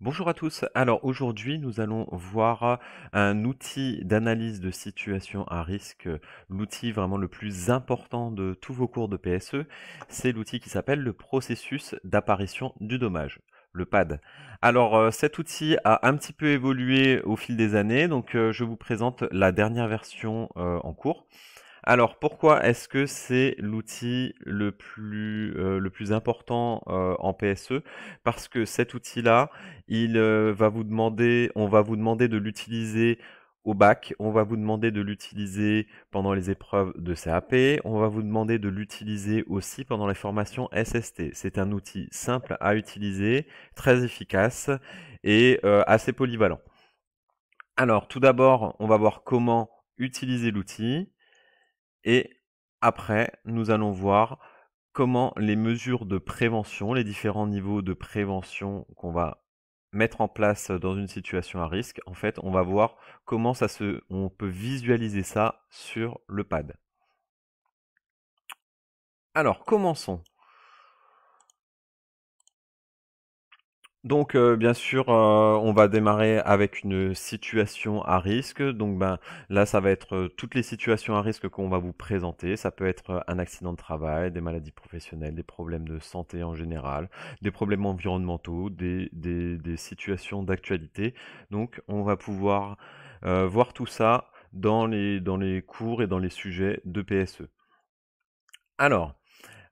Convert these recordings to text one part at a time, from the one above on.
Bonjour à tous. Alors aujourd'hui, nous allons voir un outil d'analyse de situation à risque, l'outil vraiment le plus important de tous vos cours de PSE. C'est l'outil qui s'appelle le processus d'apparition du dommage, le PAD. Alors cet outil a un petit peu évolué au fil des années, donc je vous présente la dernière version en cours. Alors pourquoi est-ce que c'est l'outil le plus important en PSE? Parce que cet outil-là, on va vous demander de l'utiliser au bac, on va vous demander de l'utiliser pendant les épreuves de CAP, on va vous demander de l'utiliser aussi pendant les formations SST. C'est un outil simple à utiliser, très efficace et assez polyvalent. Alors tout d'abord, on va voir comment utiliser l'outil. Et après, nous allons voir comment les mesures de prévention, les différents niveaux de prévention qu'on va mettre en place dans une situation à risque, en fait, on va voir comment on peut visualiser ça sur le pad. Alors, commençons. Donc, bien sûr, on va démarrer avec une situation à risque. Donc, là, ça va être toutes les situations à risque qu'on va vous présenter. Ça peut être un accident de travail, des maladies professionnelles, des problèmes de santé en général, des problèmes environnementaux, des situations d'actualité. Donc, on va pouvoir voir tout ça dans les cours et dans les sujets de PSE. Alors,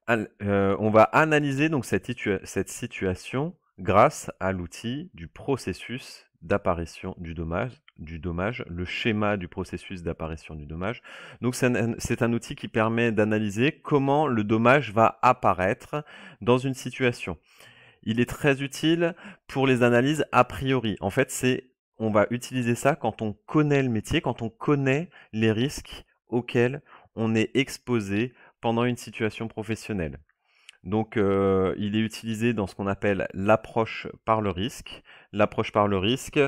on va analyser donc cette situation grâce à l'outil du processus d'apparition du dommage, le schéma du processus d'apparition du dommage. Donc c'est un outil qui permet d'analyser comment le dommage va apparaître dans une situation. Il est très utile pour les analyses a priori. En fait, on va utiliser ça quand on connaît le métier, quand on connaît les risques auxquels on est exposé pendant une situation professionnelle. Donc, il est utilisé dans ce qu'on appelle l'approche par le risque. L'approche par le risque,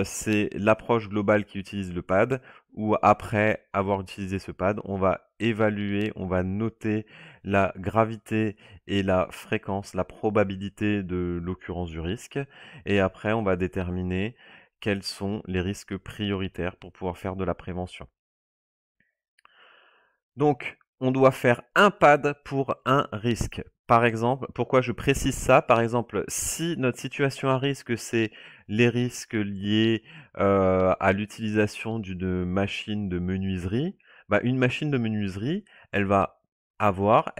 c'est l'approche globale qui utilise le pad, où après avoir utilisé ce pad, on va évaluer, on va noter la gravité et la fréquence, la probabilité de l'occurrence du risque. Et après, on va déterminer quels sont les risques prioritaires pour pouvoir faire de la prévention. Donc, on doit faire un pad pour un risque. Par exemple, pourquoi je précise ça? Par exemple, si notre situation à risque, c'est les risques liés à l'utilisation d'une machine de menuiserie, une machine de menuiserie, elle va avoir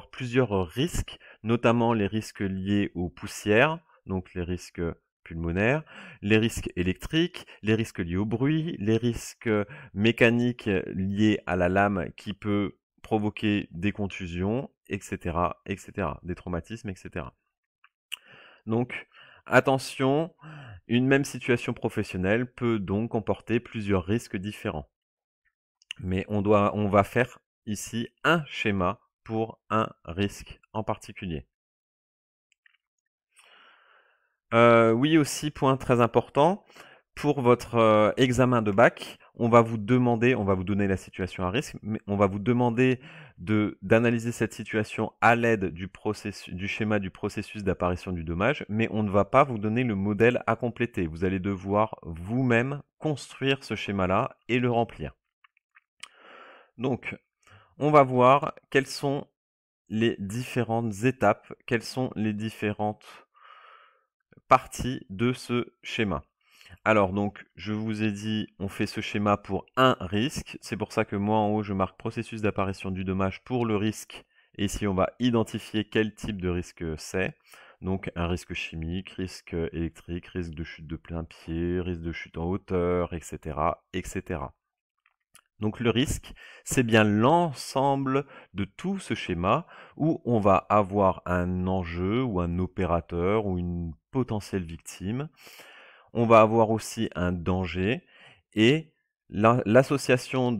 plusieurs risques, notamment les risques liés aux poussières, donc les risques pulmonaires, les risques électriques, les risques liés au bruit, les risques mécaniques liées à la lame qui peut provoquer des contusions, etc., etc., des traumatismes, etc. Donc, attention, une même situation professionnelle peut donc comporter plusieurs risques différents. Mais on va faire ici un schéma pour un risque en particulier. Oui aussi, point très important, pour votre examen de bac, on va vous donner la situation à risque, mais on va vous demander d'analyser cette situation à l'aide du schéma du processus d'apparition du dommage, mais on ne va pas vous donner le modèle à compléter. Vous allez devoir vous-même construire ce schéma-là et le remplir. Donc, on va voir quelles sont les différentes étapes, quelles sont les différentes parties de ce schéma. Alors donc, je vous ai dit, on fait ce schéma pour un risque. C'est pour ça que moi, en haut, je marque processus d'apparition du dommage pour le risque. Et ici, on va identifier quel type de risque c'est. Donc, un risque chimique, risque électrique, risque de chute de plein pied, risque de chute en hauteur, etc., etc. Donc, le risque, c'est bien l'ensemble de tout ce schéma où on va avoir un enjeu ou un opérateur ou une potentielle victime. On va avoir aussi un danger et l'association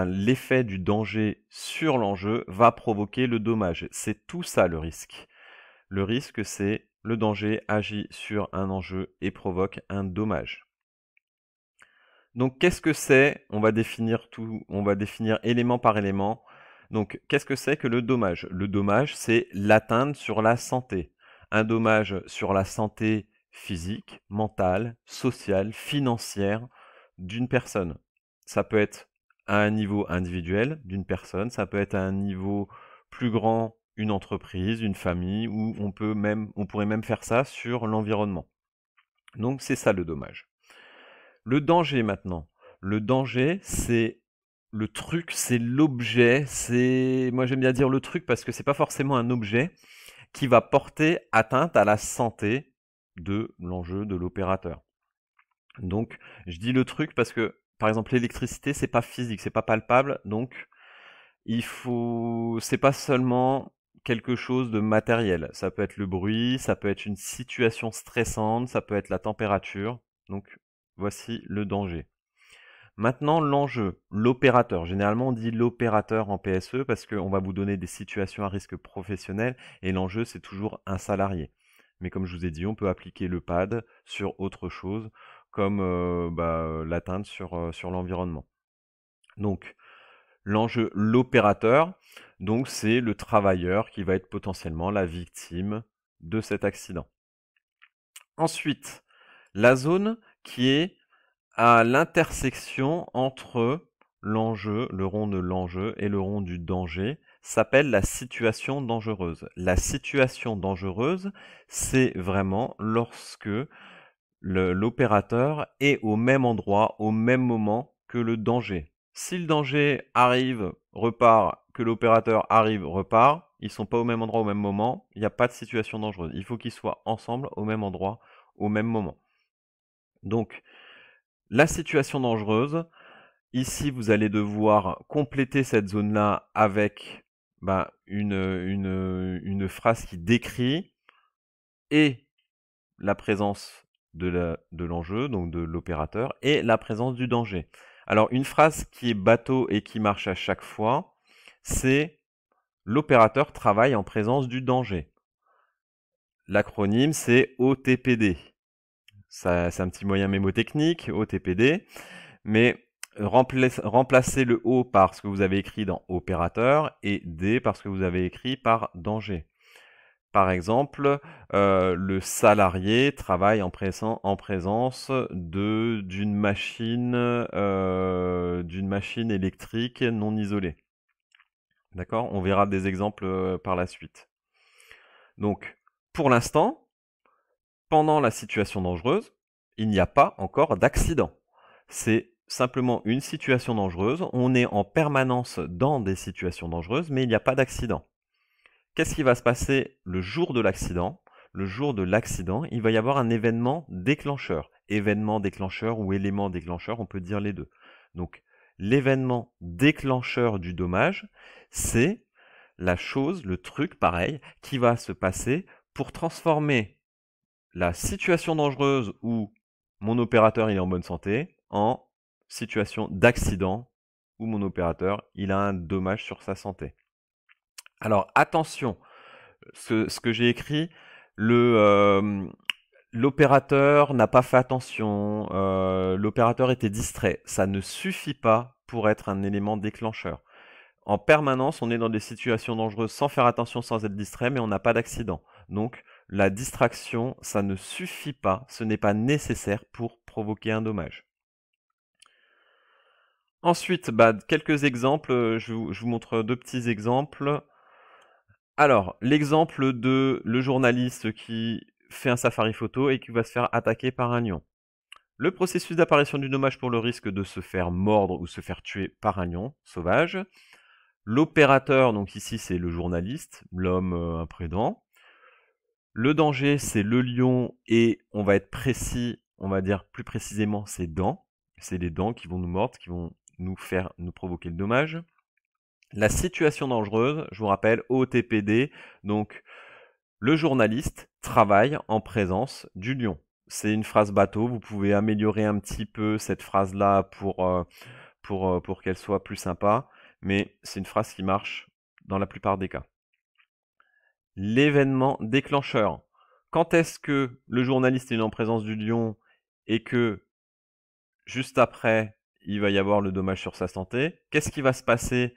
l'effet du danger sur l'enjeu va provoquer le dommage. C'est tout ça le risque. Le risque, c'est le danger agit sur un enjeu et provoque un dommage. Donc, qu'est-ce que c'est? On va définir élément par élément. Donc, qu'est-ce que c'est que le dommage? Le dommage, c'est l'atteinte sur la santé. un dommage sur la santé physique, mentale, sociale, financière d'une personne. Ça peut être à un niveau individuel d'une personne, ça peut être à un niveau plus grand, une entreprise, une famille, ou on pourrait même faire ça sur l'environnement. Donc c'est ça le dommage. Le danger maintenant. Le danger, c'est le truc, c'est l'objet, moi j'aime bien dire le truc parce que c'est pas forcément un objet qui va porter atteinte à la santé de l'enjeu de l'opérateur. Donc je dis le truc parce que par exemple l'électricité c'est pas physique, c'est pas palpable, donc c'est pas seulement quelque chose de matériel. Ça peut être le bruit, ça peut être une situation stressante, ça peut être la température. Donc voici le danger. Maintenant, l'enjeu, l'opérateur. Généralement, on dit l'opérateur en PSE parce qu'on va vous donner des situations à risque professionnel et l'enjeu, c'est toujours un salarié. Mais comme je vous ai dit, on peut appliquer le PAD sur autre chose, comme l'atteinte sur l'environnement. Donc, l'enjeu, l'opérateur, donc c'est le travailleur qui va être potentiellement la victime de cet accident. Ensuite, la zone qui est à l'intersection entre l'enjeu, le rond de l'enjeu et le rond du danger, s'appelle la situation dangereuse. La situation dangereuse, c'est vraiment lorsque l'opérateur est au même endroit, au même moment que le danger. Si le danger arrive, repart, que l'opérateur arrive, repart, ils ne sont pas au même endroit au même moment, il n'y a pas de situation dangereuse. Il faut qu'ils soient ensemble au même endroit, au même moment. Donc, la situation dangereuse, ici vous allez devoir compléter cette zone-là avec une phrase qui décrit et la présence de l'enjeu, donc de l'opérateur, et la présence du danger. Alors une phrase qui est bateau et qui marche à chaque fois, c'est l'opérateur travaille en présence du danger. L'acronyme c'est OTPD. C'est un petit moyen mémotechnique, OTPD, mais remplacez le O par ce que vous avez écrit dans opérateur et D par ce que vous avez écrit par danger. Par exemple, le salarié travaille en présence d'une machine électrique non isolée. D'accord? On verra des exemples par la suite. Donc, pour l'instant, pendant la situation dangereuse, il n'y a pas encore d'accident. C'est simplement une situation dangereuse. On est en permanence dans des situations dangereuses, mais il n'y a pas d'accident. Qu'est-ce qui va se passer le jour de l'accident? Le jour de l'accident, il va y avoir un événement déclencheur. Événement déclencheur ou élément déclencheur, on peut dire les deux. Donc, l'événement déclencheur du dommage, c'est la chose, le truc, pareil, qui va se passer pour transformer la situation dangereuse où mon opérateur il est en bonne santé en situation d'accident où mon opérateur il a un dommage sur sa santé. Alors attention, ce que j'ai écrit, l'opérateur n'a pas fait attention, l'opérateur était distrait. Ça ne suffit pas pour être un élément déclencheur. En permanence, on est dans des situations dangereuses sans faire attention, sans être distrait, mais on n'a pas d'accident. Donc la distraction, ça ne suffit pas, ce n'est pas nécessaire pour provoquer un dommage. Ensuite, quelques exemples, je vous montre deux petits exemples. Alors, l'exemple de le journaliste qui fait un safari photo et qui va se faire attaquer par un lion. Le processus d'apparition du dommage pour le risque de se faire mordre ou se faire tuer par un lion sauvage. L'opérateur, donc ici c'est le journaliste, l'homme imprudent. Le danger, c'est le lion et on va être précis, on va dire plus précisément ses dents. C'est les dents qui vont nous mordre, qui vont nous provoquer le dommage. La situation dangereuse, je vous rappelle, OTPD, donc le journaliste travaille en présence du lion. C'est une phrase bateau, vous pouvez améliorer un petit peu cette phrase-là pour qu'elle soit plus sympa, mais c'est une phrase qui marche dans la plupart des cas. L'événement déclencheur. Quand est-ce que le journaliste est en présence du lion et que juste après, il va y avoir le dommage sur sa santé? Qu'est-ce qui va se passer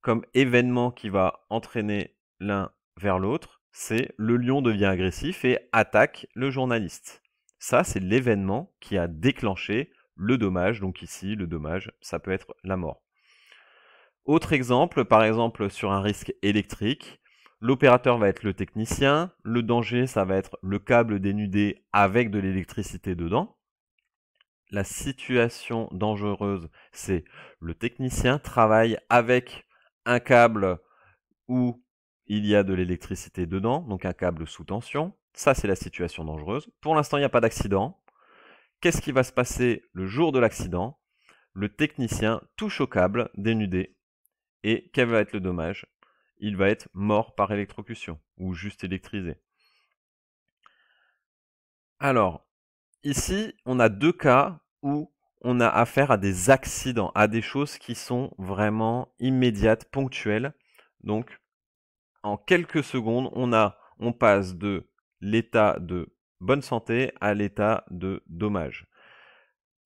comme événement qui va entraîner l'un vers l'autre? c'est le lion devient agressif et attaque le journaliste. Ça, c'est l'événement qui a déclenché le dommage. Donc ici, le dommage, ça peut être la mort. Autre exemple, par exemple sur un risque électrique, l'opérateur va être le technicien, le danger, ça va être le câble dénudé avec de l'électricité dedans. La situation dangereuse, c'est le technicien travaille avec un câble où il y a de l'électricité dedans, donc un câble sous tension. Ça, c'est la situation dangereuse. Pour l'instant, il n'y a pas d'accident. Qu'est-ce qui va se passer le jour de l'accident? Le technicien touche au câble dénudé. Et quel va être le dommage? Il va être mort par électrocution ou juste électrisé. Alors, ici, on a deux cas où on a affaire à des accidents, à des choses qui sont vraiment immédiates, ponctuelles. Donc, en quelques secondes, on passe de l'état de bonne santé à l'état de dommage.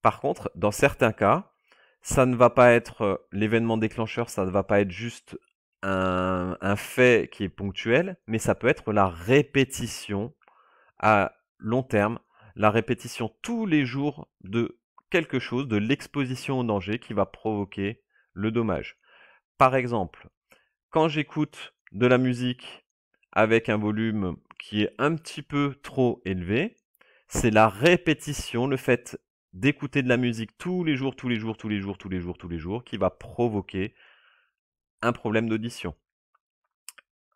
Par contre, dans certains cas, ça ne va pas être l'événement déclencheur, ça ne va pas être juste un fait qui est ponctuel, mais ça peut être la répétition à long terme, la répétition tous les jours de quelque chose, de l'exposition au danger qui va provoquer le dommage. Par exemple, quand j'écoute de la musique avec un volume qui est un petit peu trop élevé, c'est la répétition, le fait d'écouter de la musique tous les jours, tous les jours, tous les jours, tous les jours, tous les jours, qui va provoquer un problème d'audition.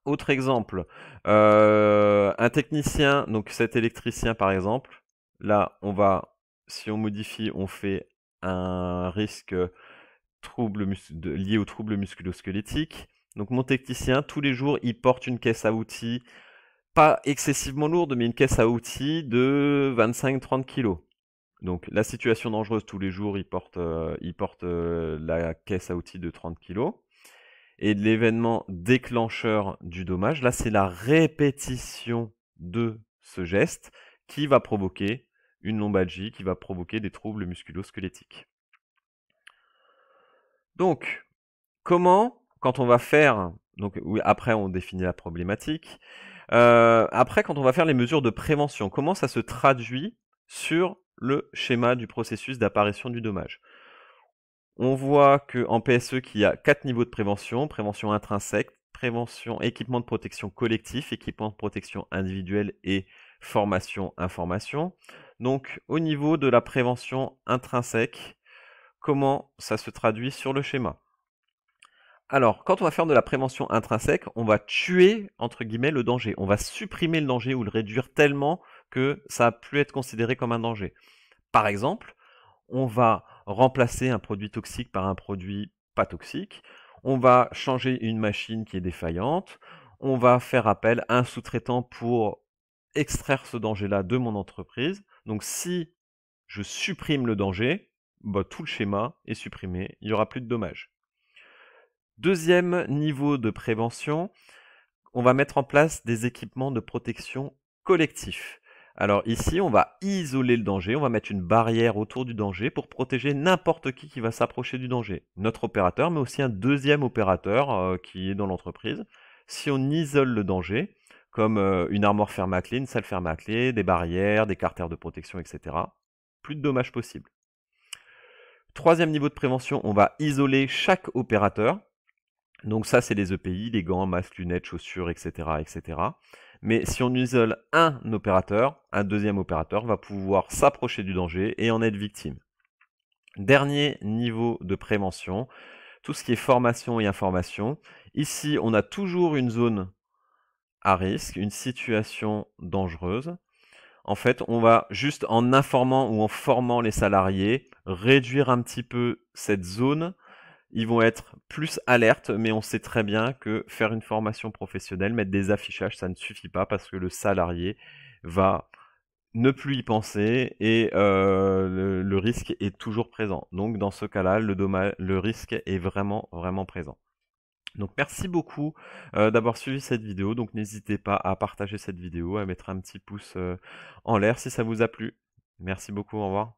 Autre exemple, un technicien, donc cet électricien par exemple, là on va, si on modifie, on fait un risque lié aux troubles musculo-squelettiques. Donc mon technicien, tous les jours, il porte une caisse à outils, pas excessivement lourde, mais une caisse à outils de 25-30 kg. Donc la situation dangereuse, tous les jours, il porte la caisse à outils de 30 kg. Et l'événement déclencheur du dommage, là c'est la répétition de ce geste qui va provoquer une lombalgie, qui va provoquer des troubles musculo-squelettiques. Donc, comment, quand on va faire, donc oui, après on définit la problématique, après quand on va faire les mesures de prévention, comment ça se traduit sur le schéma du processus d'apparition du dommage? On voit qu'en PSE qu'il y a 4 niveaux de prévention, prévention intrinsèque, prévention, équipement de protection collectif, équipement de protection individuelle et formation, information. Donc au niveau de la prévention intrinsèque, comment ça se traduit sur le schéma? Alors, quand on va faire de la prévention intrinsèque, on va tuer, entre guillemets, le danger. On va supprimer le danger ou le réduire tellement que ça va plus être considéré comme un danger. Par exemple, on va remplacer un produit toxique par un produit pas toxique. On va changer une machine qui est défaillante. On va faire appel à un sous-traitant pour extraire ce danger-là de mon entreprise. Donc si je supprime le danger, bah, tout le schéma est supprimé, il n'y aura plus de dommages. Deuxième niveau de prévention, on va mettre en place des équipements de protection collectifs. Alors ici, on va isoler le danger, on va mettre une barrière autour du danger pour protéger n'importe qui va s'approcher du danger. Notre opérateur, mais aussi un deuxième opérateur qui est dans l'entreprise. Si on isole le danger, comme une armoire fermée à clé, une salle fermée à clé, des barrières, des carters de protection, etc., plus de dommages possibles. Troisième niveau de prévention, on va isoler chaque opérateur. Donc ça, c'est les EPI, les gants, masques, lunettes, chaussures, etc., etc. Mais si on isole un opérateur, un deuxième opérateur va pouvoir s'approcher du danger et en être victime. Dernier niveau de prévention, tout ce qui est formation et information. Ici, on a toujours une zone à risque, une situation dangereuse. En fait, on va juste en informant ou en formant les salariés, réduire un petit peu cette zone. Ils vont être plus alertes, mais on sait très bien que faire une formation professionnelle, mettre des affichages, ça ne suffit pas parce que le salarié va ne plus y penser et le risque est toujours présent. Donc dans ce cas-là, le risque est vraiment, vraiment présent. Donc merci beaucoup d'avoir suivi cette vidéo. Donc n'hésitez pas à partager cette vidéo, à mettre un petit pouce en l'air si ça vous a plu. Merci beaucoup, au revoir.